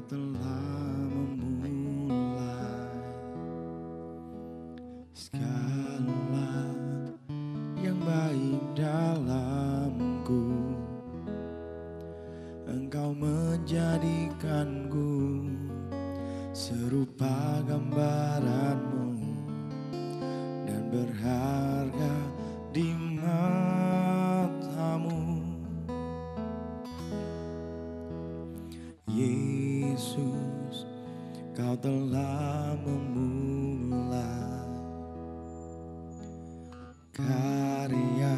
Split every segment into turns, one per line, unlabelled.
telah memulai segala yang baik dalamku. Engkau menjadikanku serupa gambaranmu dan berharga di matamu. Yesus, Kau telah memulai karya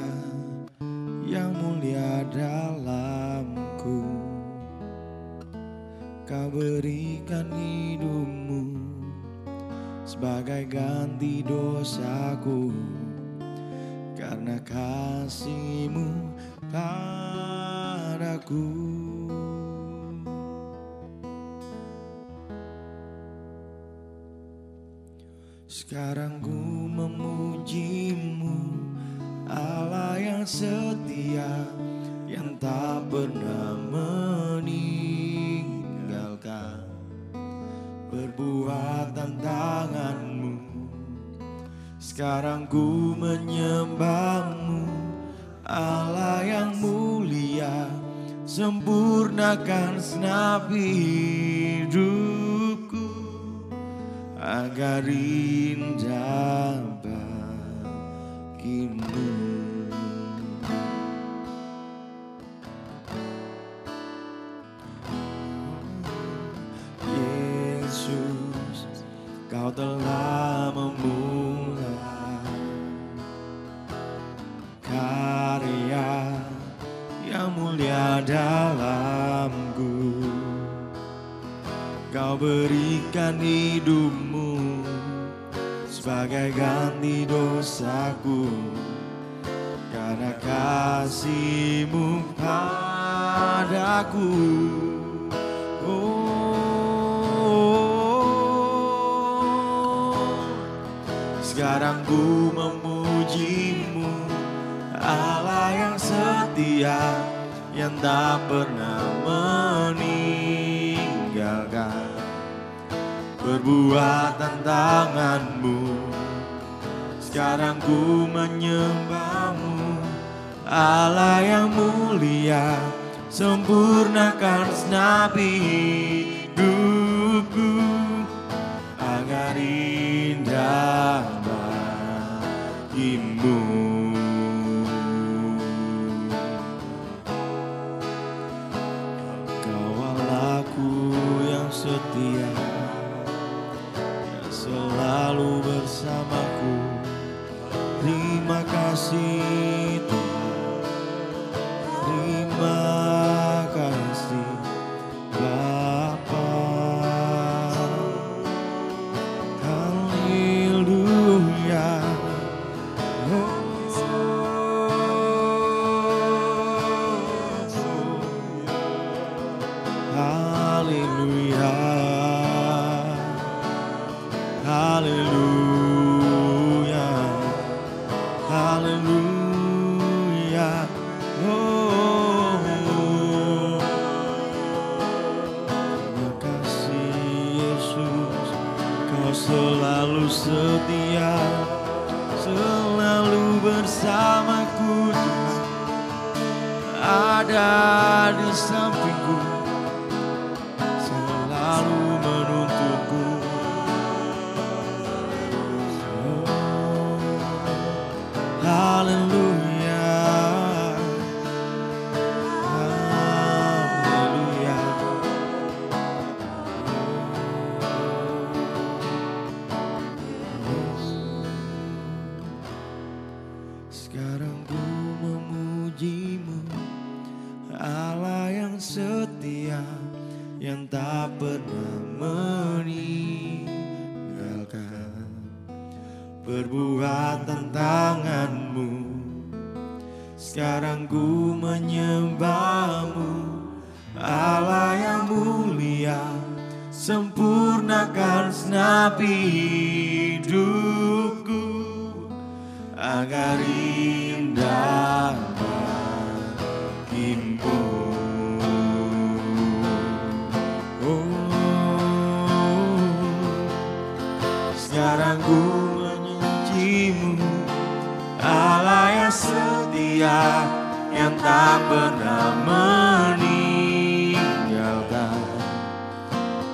yang mulia dalamku. Kau berikan hidupmu sebagai ganti dosaku, karena kasih-Mu padaku. Sekarang ku memuji-Mu, Allah yang setia, yang tak pernah meninggalkan perbuatan tangan-Mu. Sekarang ku menyembah-Mu, Allah yang mulia, sempurnakan segenap hidupku agar indah bagi-Mu. Yesus, Kau telah memulai karya yang mulia dalamku. Kau berikan hidupmu sebagai ganti dosaku, karena kasih-Mu padaku. Sekarang ku memuji-Mu, Allah yang setia, yang tak pernah meninggalkan perbuatan tangan-Mu. Sekarang ku menyembah-Mu, Allah yang mulia, sempurnakan segenap hidupku agar indah bagi-Mu. Kau Allahku yang setia, yang selalu bersamaku. Terima kasih Tuhan, terima kasih Bapa. Haleluya. Haleluya. Haleluya. Haleluya. Terima kasih Yesus, Kau selalu setia, selalu bersamaku, ada di sampingku, selalu menuntunku. Haleluya. Haleluya. Sekarang ku memuji-Mu, Allah yang setia, yang tak pernah meninggalkan perbuatan tangan-Mu. Sekarang ku menyembah-Mu, Allah yang mulia, sempurnakan segenap hidupku agar indah bagi-Mu. Oh sekarang ku menyucimu, Allah yang setia, yang tak pernah meninggalkan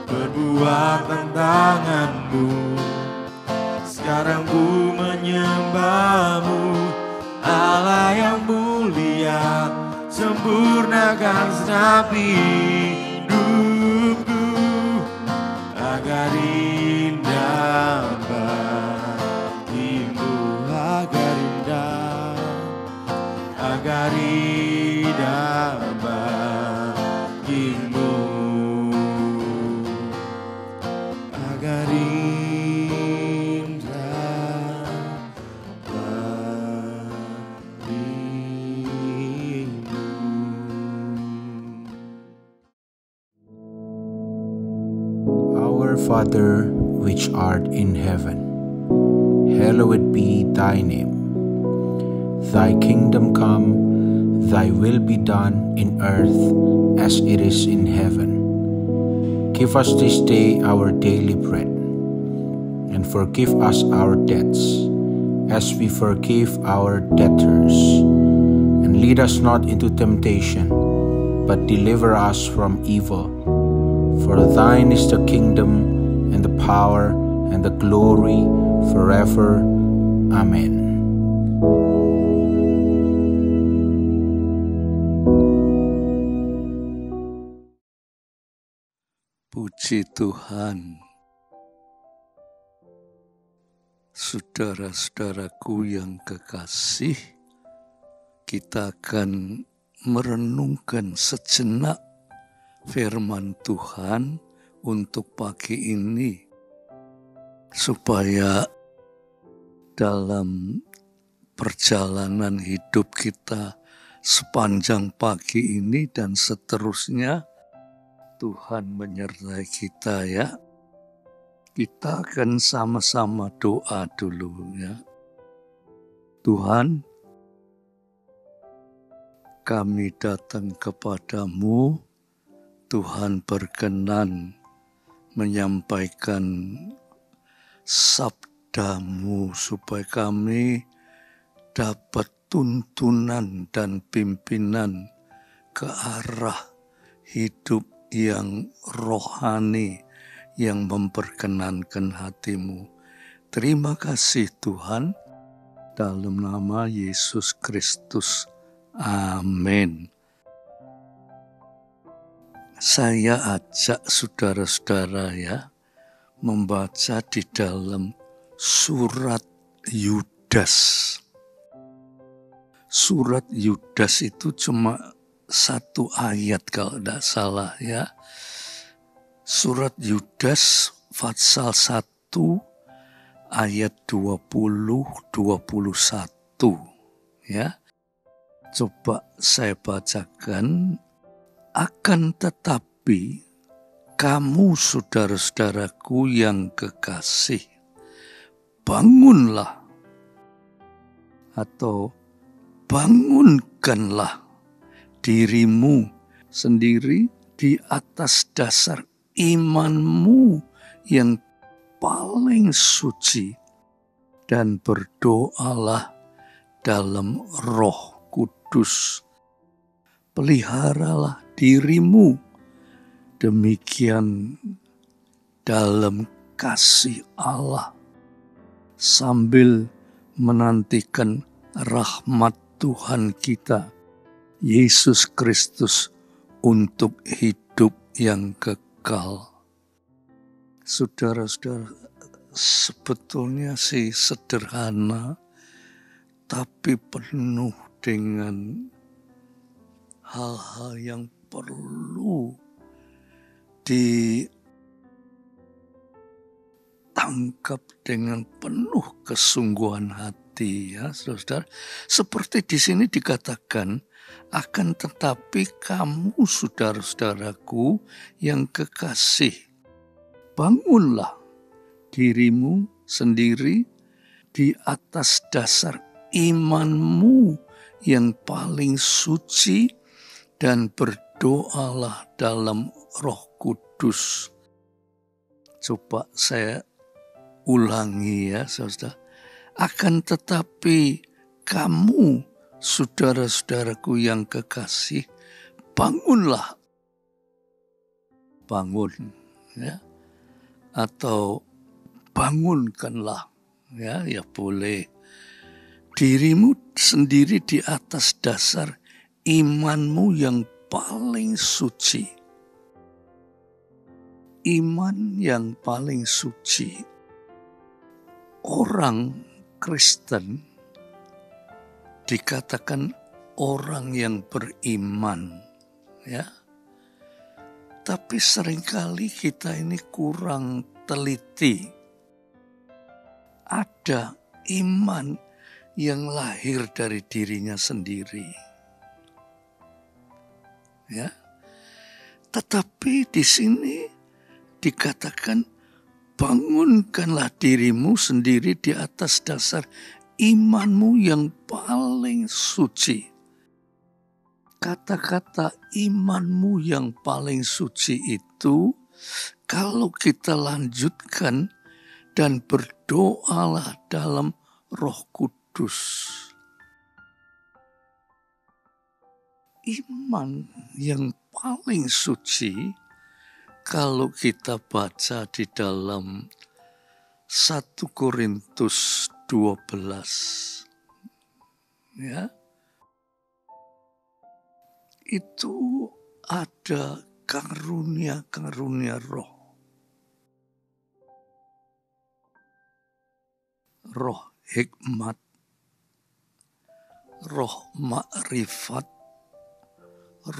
perbuatan tanganmu. Sekarang ku menyembahmu, Allah yang mulia, sempurnakan segenap hidupku agar indah bagimu, agar indah bagimu, agar indah bagimu.
Our Father, which art in heaven, hallowed be thy name. Thy kingdom come, thy will be done in earth as it is in heaven. Give us this day our daily bread, and forgive us our debts, as we forgive our debtors. And lead us not into temptation, but deliver us from evil. For thine is the kingdom, and the power, and the glory, forever. Amen.
Puji Tuhan. Saudara-saudaraku yang kekasih, kita akan merenungkan sejenak firman Tuhan untuk pagi ini, supaya dalam perjalanan hidup kita sepanjang pagi ini dan seterusnya, Tuhan menyertai kita ya. Kita akan sama-sama doa dulu ya. Tuhan, kami datang kepadamu. Tuhan berkenan menyampaikan sabdamu supaya kami dapat tuntunan dan pimpinan ke arah hidup yang rohani, yang memperkenankan hatimu. Terima kasih Tuhan, dalam nama Yesus Kristus. Amin. Saya ajak saudara-saudara ya, membaca di dalam surat Yudas. Surat Yudas itu cuma satu ayat kalau tidak salah ya. Surat Yudas pasal 1 ayat 20-21 ya. Coba saya bacakan. Akan tetapi kamu saudara-saudaraku yang kekasih, bangunlah atau bangunkanlah dirimu sendiri di atas dasar imanmu yang paling suci, dan berdoalah dalam Roh Kudus. Peliharalah dirimu demikian dalam kasih Allah, sambil menantikan rahmat Tuhan kita Yesus Kristus untuk hidup yang kekal. Saudara-saudara, sebetulnya sih sederhana, tapi penuh dengan hal-hal yang perlu ditangkap dengan penuh kesungguhan hati ya, saudara. Seperti di sini dikatakan, akan tetapi kamu saudara-saudaraku yang kekasih, bangunlah dirimu sendiri di atas dasar imanmu yang paling suci, dan berdoalah dalam Roh Kudus. Coba saya ulangi ya saudara. Akan tetapi kamu, saudara-saudaraku yang kekasih, bangunlah. Bangun ya. Atau bangunkanlah ya boleh. Dirimu sendiri di atas dasar imanmu yang paling suci. Iman yang paling suci. Orang Kristen dikatakan orang yang beriman, ya. Tapi seringkali kita ini kurang teliti. Ada iman yang lahir dari dirinya sendiri. Ya. Tetapi di sini dikatakan bangunkanlah dirimu sendiri di atas dasar imanmu yang paling suci. Kata-kata imanmu yang paling suci itu kalau kita lanjutkan dan berdoalah dalam Roh Kudus. Iman yang paling suci kalau kita baca di dalam 1 Korintus 12 ya, itu ada karunia-karunia roh. Roh hikmat, roh makrifat,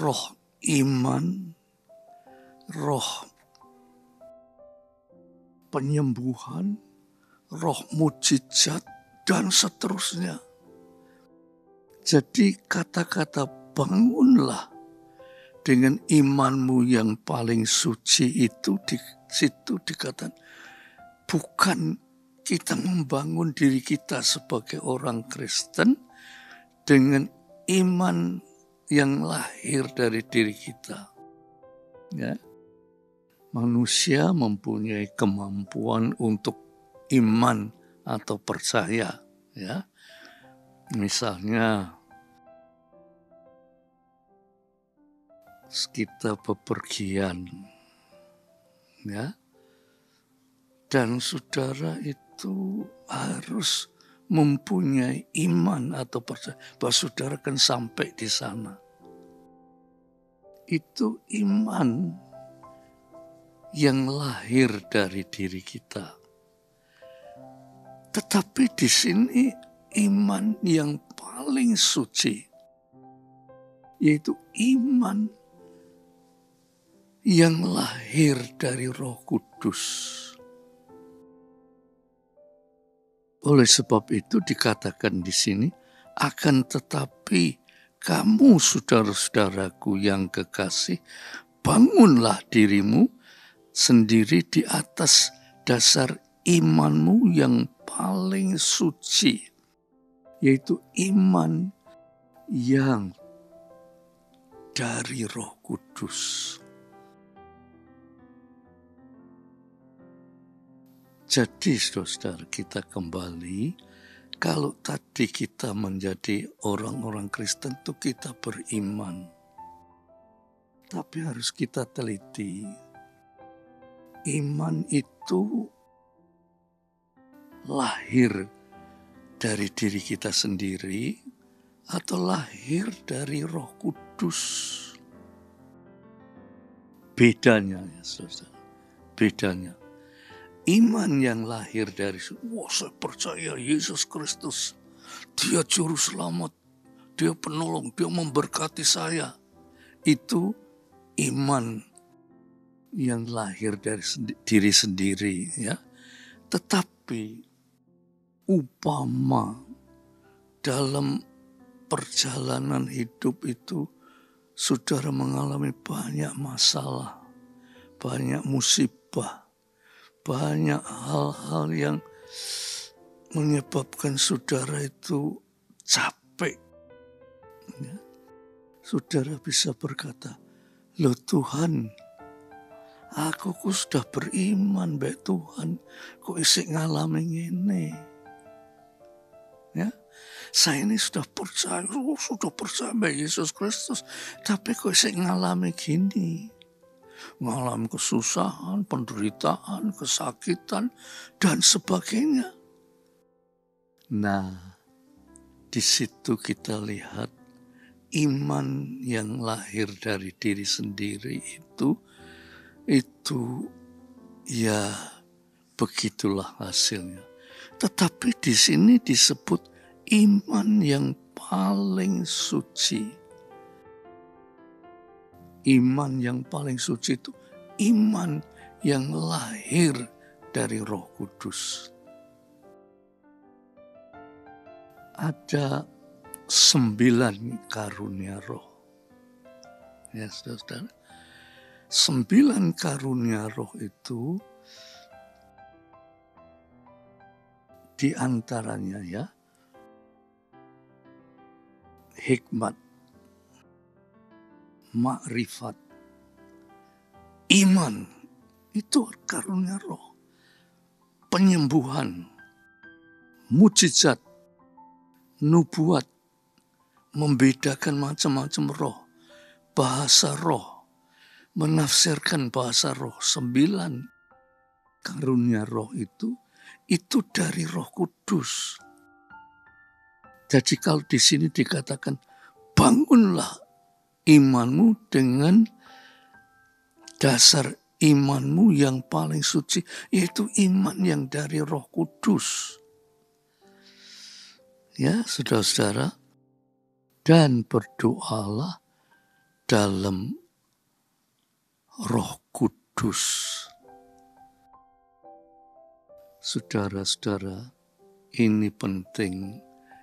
roh iman, roh penyembuhan, roh mujizat, dan seterusnya. Jadi kata-kata bangunlah dengan imanmu yang paling suci itu di situ dikatakan bukan kita membangun diri kita sebagai orang Kristen dengan iman yang lahir dari diri kita. Ya. Manusia mempunyai kemampuan untuk iman atau percaya, ya. Misalnya kita bepergian, ya. Dan saudara itu harus mempunyai iman atau percaya bahwa saudara akan sampai di sana. Itu iman yang lahir dari diri kita. Tetapi di sini iman yang paling suci, yaitu iman yang lahir dari Roh Kudus. Oleh sebab itu dikatakan di sini, akan tetapi kamu saudara-saudaraku yang kekasih, bangunlah dirimu sendiri di atas dasar imanmu yang paling suci, yaitu iman yang dari Roh Kudus. Jadi saudara, kita kembali, kalau tadi kita menjadi orang-orang Kristen itu kita beriman. Tapi harus kita teliti. Iman itu lahir dari diri kita sendiri atau lahir dari Roh Kudus. Bedanya ya saudara, bedanya. Iman yang lahir dari, saya percaya Yesus Kristus, Dia Juru Selamat, Dia penolong, Dia memberkati saya. Itu iman yang lahir dari diri sendiri, ya. Tetapi upama dalam perjalanan hidup itu saudara mengalami banyak masalah, banyak musibah, banyak hal-hal yang menyebabkan saudara itu capek. Saudara bisa berkata, loh Tuhan, Aku ku sudah beriman baik Tuhan, kok isik ngalami ngene. Ya, saya ini sudah percaya Mbak Yesus Kristus, tapi kok isik ngalami gini. Mengalami kesusahan, penderitaan, kesakitan, dan sebagainya. Nah, di situ kita lihat iman yang lahir dari diri sendiri itu ya begitulah hasilnya. Tetapi di sini disebut iman yang paling suci. Iman yang paling suci itu iman yang lahir dari Roh Kudus. Ada 9 karunia roh. Ya, saudara. 9 karunia roh itu di antaranya ya, hikmat, makrifat, iman, itu karunia roh. Penyembuhan, mujizat, nubuat, membedakan macam-macam roh, bahasa roh, menafsirkan bahasa roh. 9 karunia roh itu dari Roh Kudus. Jadi kalau di sini dikatakan bangunlah imanmu dengan dasar imanmu yang paling suci, yaitu iman yang dari Roh Kudus. Ya, saudara-saudara, dan berdoalah dalam Roh Kudus. Saudara-saudara, ini penting.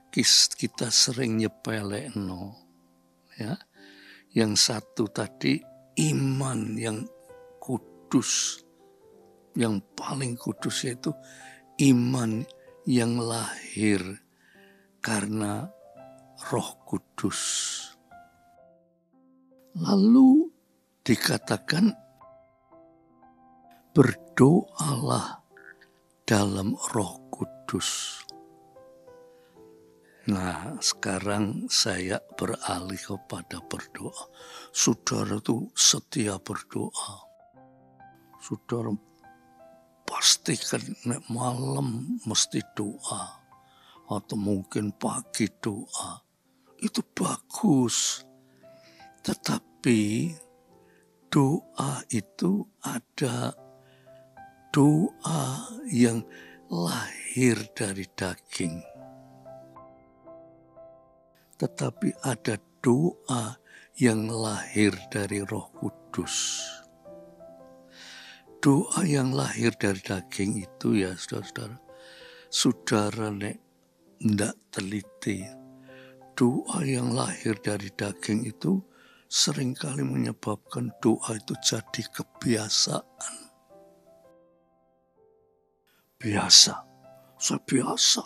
Kita sering nyepelekno, ya. Yang satu tadi iman yang kudus, yang paling kudus, yaitu iman yang lahir karena Roh Kudus. Lalu dikatakan berdoalah dalam Roh Kudus. Nah, sekarang saya beralih kepada berdoa. Saudara itu setia berdoa. Saudara pastikan malam mesti doa. Atau mungkin pagi doa. Itu bagus. Tetapi doa itu ada doa yang lahir dari daging. Tetapi ada doa yang lahir dari Roh Kudus. Doa yang lahir dari daging itu ya saudara-saudara, saudara nek ndak teliti, doa yang lahir dari daging itu seringkali menyebabkan doa itu jadi kebiasaan. Saya biasa,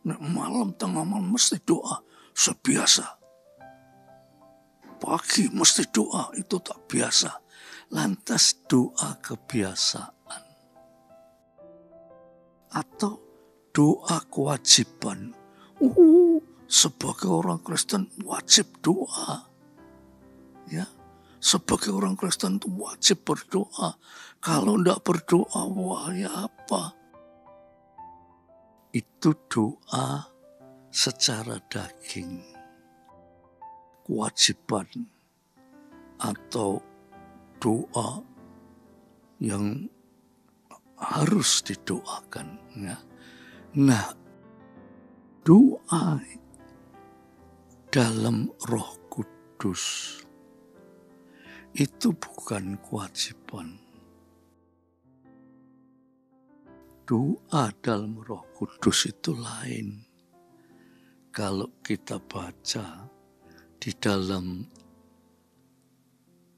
nek malam tengah malam mesti doa. Sebiasa. Pagi mesti doa, itu tak biasa. Lantas doa kebiasaan. Atau doa kewajiban. Sebagai orang Kristen wajib doa. Ya, sebagai orang Kristen itu wajib berdoa. Kalau tidak berdoa, wah ya apa? Itu doa secara daging, kewajiban atau doa yang harus didoakan. Ya. Nah, doa dalam Roh Kudus itu bukan kewajiban. Doa dalam Roh Kudus itu lain. Kalau kita baca di dalam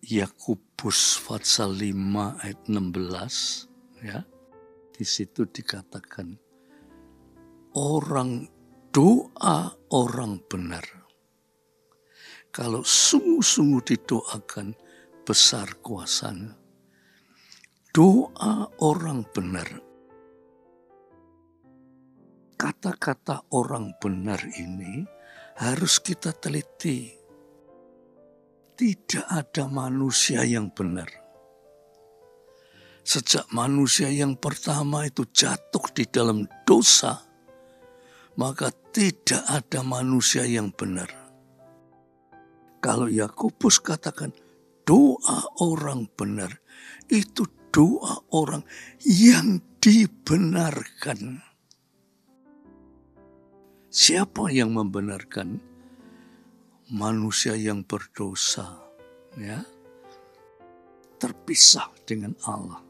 Yakobus pasal 5 ayat 16, ya, di situ dikatakan doa orang benar, kalau sungguh-sungguh didoakan, besar kuasanya. doa orang benar. Kata-kata orang benar ini harus kita teliti. Tidak ada manusia yang benar. Sejak manusia yang pertama itu jatuh di dalam dosa, maka tidak ada manusia yang benar. Kalau Yakobus katakan doa orang benar, itu doa orang yang dibenarkan. Siapa yang membenarkan? Manusia yang berdosa, ya, terpisah dengan Allah.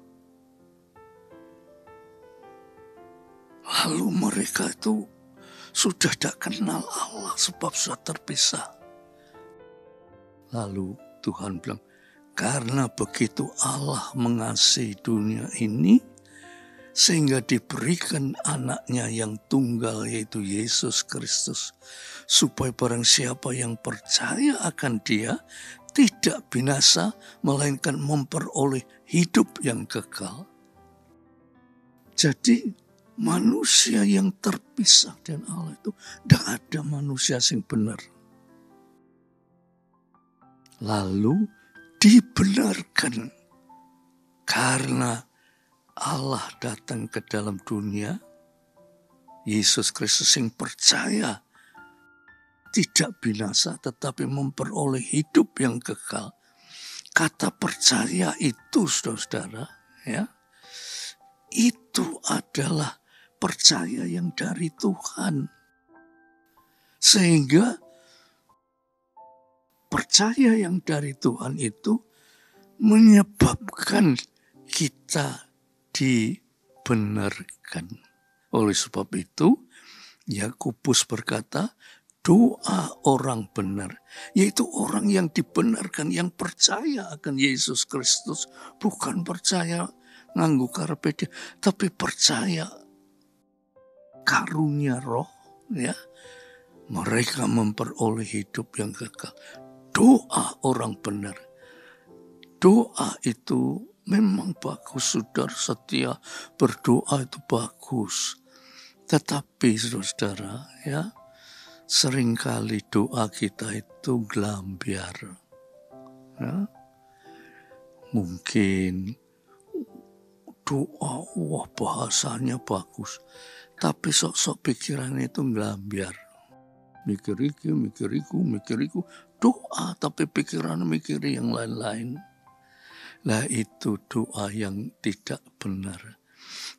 Lalu mereka itu sudah tidak kenal Allah sebab sudah terpisah. Lalu Tuhan bilang, karena begitu Allah mengasihi dunia ini, sehingga diberikan anaknya yang tunggal yaitu Yesus Kristus, supaya barang siapa yang percaya akan dia tidak binasa, melainkan memperoleh hidup yang kekal. Jadi manusia yang terpisah dengan Allah itu tidak ada manusia yang benar. Lalu dibenarkan karena Allah datang ke dalam dunia, Yesus Kristus yang percaya tidak binasa tetapi memperoleh hidup yang kekal. Kata percaya itu, saudara-saudara, ya, itu adalah percaya yang dari Tuhan. Sehingga percaya yang dari Tuhan itu menyebabkan kita dibenarkan. Oleh sebab itu, Yakobus berkata, doa orang benar, yaitu orang yang dibenarkan, yang percaya akan Yesus Kristus, bukan percaya nganggo karepe, tapi percaya karunia Roh, ya. Mereka memperoleh hidup yang kekal. Doa orang benar. Doa itu memang bagus, saudara setia, berdoa itu bagus. Tetapi saudara, ya, seringkali doa kita itu gelambiar. Ya. Mungkin doa, wah bahasanya bagus, tapi sok-sok pikirannya itu gelambiar. Mikir iku, doa tapi pikiran mikir yang lain-lain. Lah itu doa yang tidak benar.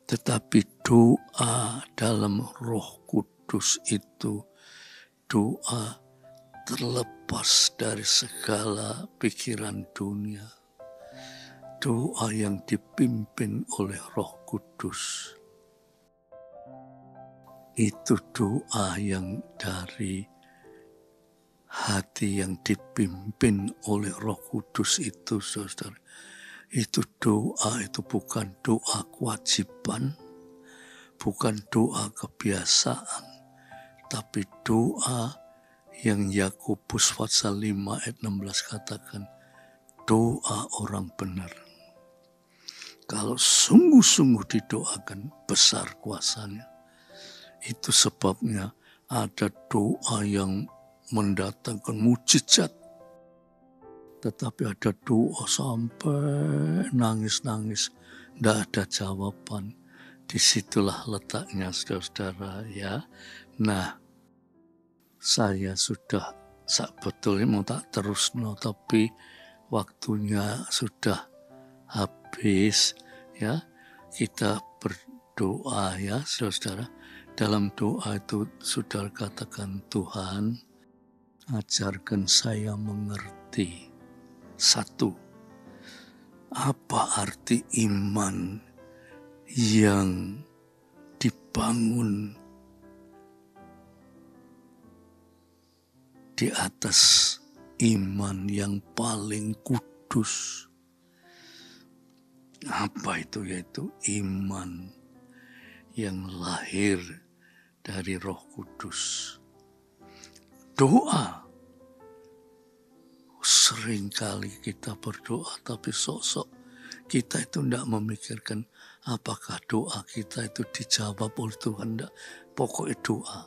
Tetapi doa dalam Roh Kudus itu doa terlepas dari segala pikiran dunia. Doa yang dipimpin oleh Roh Kudus. Itu doa yang dari hati yang dipimpin oleh Roh Kudus itu, saudara. Itu doa, itu bukan doa kewajiban, bukan doa kebiasaan, tapi doa yang Yakobus pasal 5 ayat 16 katakan, doa orang benar. Kalau sungguh-sungguh didoakan, besar kuasanya. Itu sebabnya ada doa yang mendatangkan mujizat. Tetapi ada doa sampai nangis-nangis, tidak ada jawaban. Disitulah letaknya, saudara-saudara, ya. Nah, saya sudah sebetulnya mau tak terus, tapi waktunya sudah habis, ya. Kita berdoa, ya, saudara. Dalam doa itu saudara katakan, Tuhan, ajarkan saya mengerti. 1. Apa arti iman yang dibangun di atas iman yang paling kudus? Apa itu? Yaitu iman yang lahir dari Roh Kudus. Doa. Seringkali kita berdoa tapi sok-sok kita itu tidak memikirkan apakah doa kita itu dijawab oleh Tuhan. Tidak. Pokoknya doa.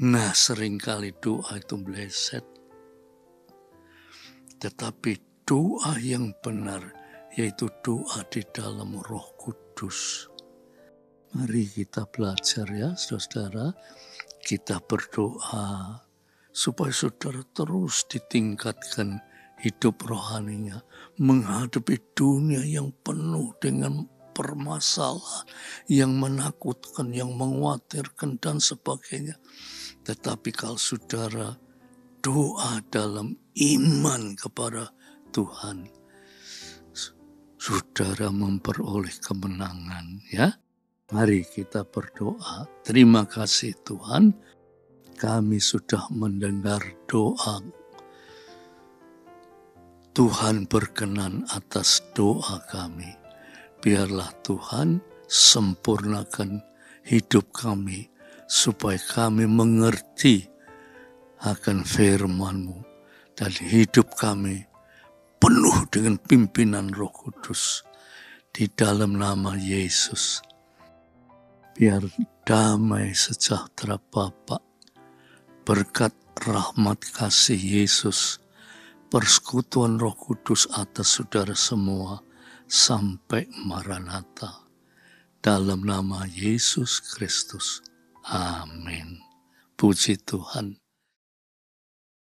Nah, seringkali doa itu meleset. Tetapi doa yang benar, yaitu doa di dalam Roh Kudus. Mari kita belajar ya, saudara. Kita berdoa supaya saudara terus ditingkatkan hidup rohaninya, menghadapi dunia yang penuh dengan permasalahan, yang menakutkan, yang mengkhawatirkan, dan sebagainya. Tetapi kalau saudara doa dalam iman kepada Tuhan, saudara memperoleh kemenangan ya. Mari kita berdoa. Terima kasih Tuhan, kami sudah mendengar doa. Tuhan berkenan atas doa kami. Biarlah Tuhan sempurnakan hidup kami, supaya kami mengerti akan firman-Mu, dan hidup kami penuh dengan pimpinan Roh Kudus. Di dalam nama Yesus, biar damai sejahtera Bapa, berkat rahmat kasih Yesus, persekutuan Roh Kudus atas saudara semua, sampai Maranatha. Dalam nama Yesus Kristus. Amin. Puji Tuhan.